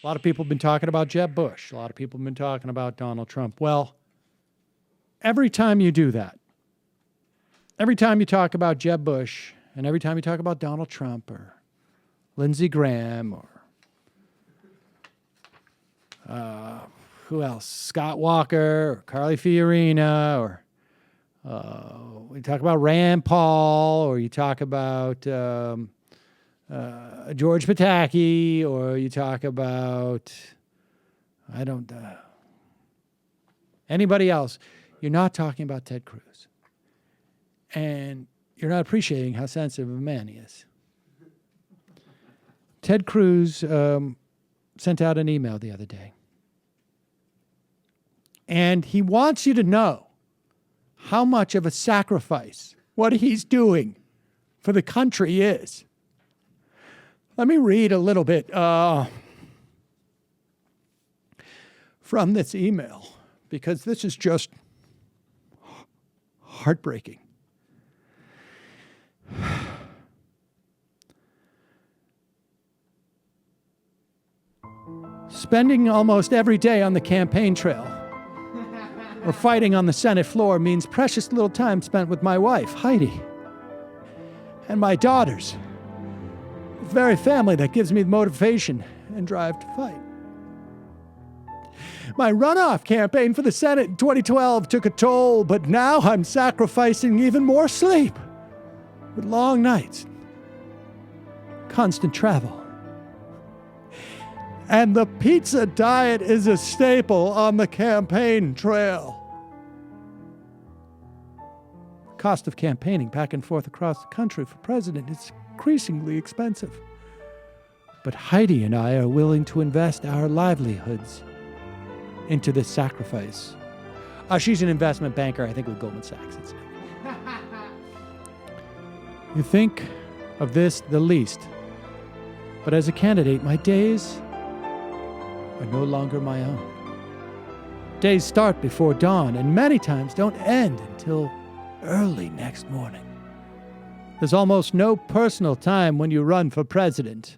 A lot of people have been talking about Jeb Bush. A lot of people have been talking about Donald Trump. Well, every time you do that, every time you talk about Jeb Bush, and every time you talk about Donald Trump or Lindsey Graham or who else? Scott Walker or Carly Fiorina, or we talk about Rand Paul, or you talk about George Pataki, or you talk about anybody else. You're not talking about Ted Cruz. And you're not appreciating how sensitive of a man he is. Ted Cruz sent out an email the other day. And he wants you to know how much of a sacrifice what he's doing for the country is. Let me read a little bit from this email, because this is just heartbreaking. Spending almost every day on the campaign trail or fighting on the Senate floor means precious little time spent with my wife, Heidi, and my daughters. The very family that gives me the motivation and drive to fight. My runoff campaign for the Senate in 2012 took a toll, but now I'm sacrificing even more sleep with long nights, constant travel. And the pizza diet is a staple on the campaign trail. The cost of campaigning back and forth across the country for president is increasingly expensive. But Heidi and I are willing to invest our livelihoods into this sacrifice. She's an investment banker, I think, with Goldman Sachs. You think of this the least. But as a candidate, my days are no longer my own. Days start before dawn and many times don't end until early next morning. There's almost no personal time when you run for president.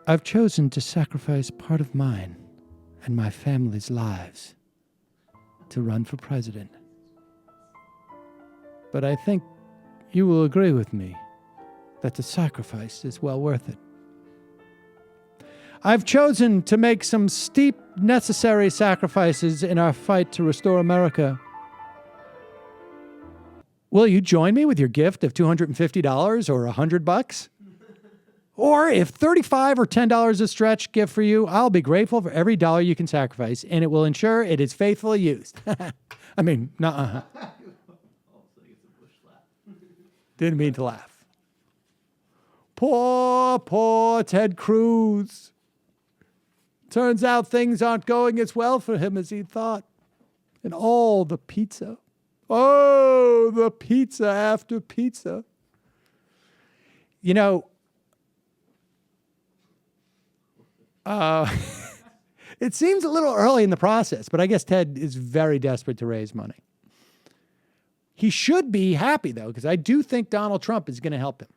I've chosen to sacrifice part of mine and my family's lives to run for president. But I think you will agree with me that the sacrifice is well worth it. I've chosen to make some steep, necessary sacrifices in our fight to restore America. Will you join me with your gift of $250 or $100? Or if $35 or $10 is a stretch gift for you, I'll be grateful for every dollar you can sacrifice, and it will ensure it is faithfully used. I mean, Didn't mean to laugh. Poor Ted Cruz. Turns out things aren't going as well for him as he thought. And all the pizza. Oh, the pizza after pizza. You know, it seems a little early in the process, but I guess Ted is very desperate to raise money. He should be happy, though, because I do think Donald Trump is going to help him.